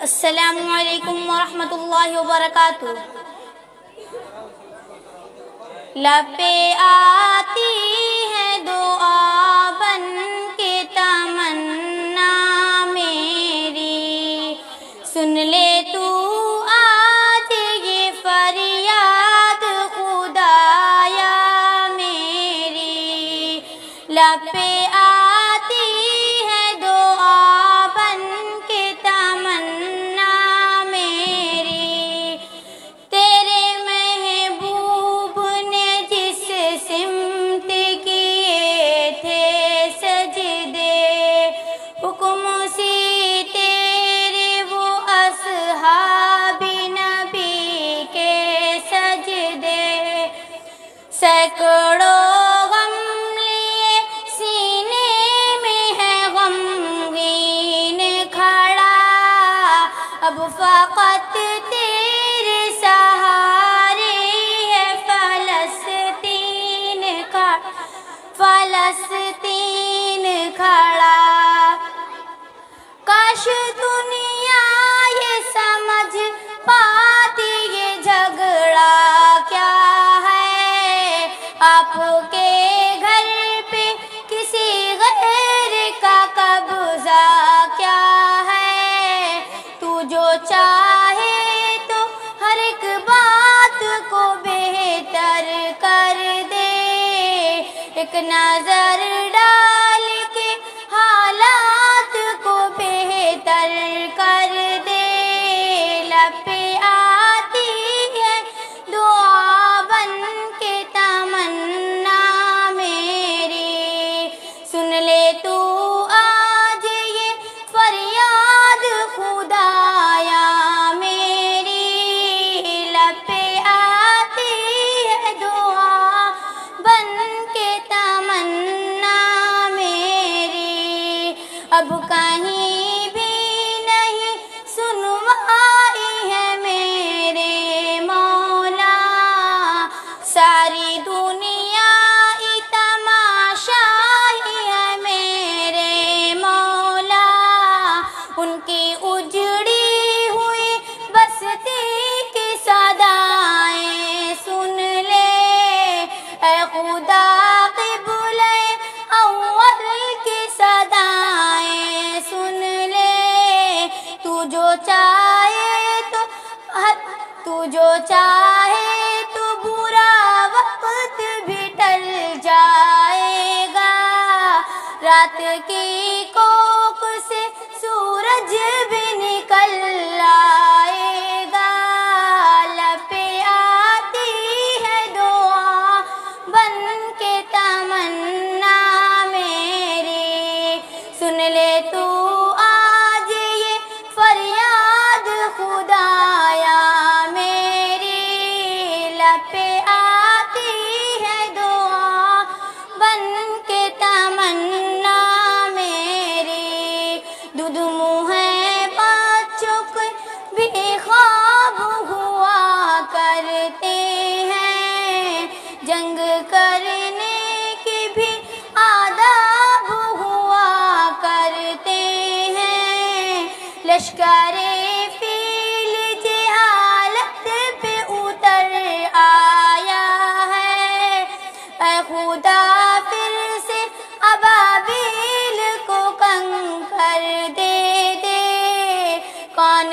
السلام علیکم ورحمۃ اللہ وبرکاتہ۔ لب پہ آتی ہے دعا بن کے تمنا میری، سن لے تو آج یہ فریاد خدایا میری۔ لب پہ آتی ہے دعا بن کے تمنا میری، تیرے محبوب نے جس سمت کیے تھے سجدے، حکم سی تیرے وہ اصحاب نبی کے سجدے، سینکڑوں غم لیے سینے میں ہے غمگین کھڑا، اب فقط تیرے سہارے ہے فلسطین کھڑا۔ کاش دنیا یہ سمجھ پاتی یہ جھگڑا کیا ہے، آپ کے گھر پہ کسی غیر کا قبضہ کیا ہے۔ تو جو چاہے تو ہر ایک بات کو بہتر کر دے، ایک نظر ڈال کے حالات کو بہتر کر دے۔ لب پہ آتی ہے دعا بن کے تمنا میری، سن لے تو آج یہ فریاد خدایا میری۔ لب پہ آتی ہے دعا بن کے تمنا میری، اب کہیں بھی نہیں سنوائی ہے میرے مولا، ساری دنیا ہی تماشا ہی ہے میرے مولا، ان کی اجڑی ہوئی بستی کی صدائیں سن لے، اے خدا قبلہ اول کی صدائیں سن لے۔ تو جو چاہے تو برا وقت بھی ٹل جائے گا، رات کی کوکھ سے سورج بھی نکل آئے گا۔ لب پہ آتی ہے دعا بن کے تمنا میری، سن لے تو آج یہ فریاد خدایا میری۔ لب پہ آتی ہے دعا بن کے تمنا میری، دودھ منہ ہے بچوں کے بھی خواب ہوا کرتے ہیں، جنگ کرنے کی بھی آداب ہوا کرتے ہیں، لشکر فیل جہالت پہ اتر آیا ہے، اے خدا پھر سے ابابیل کو کنکر دے دے، کون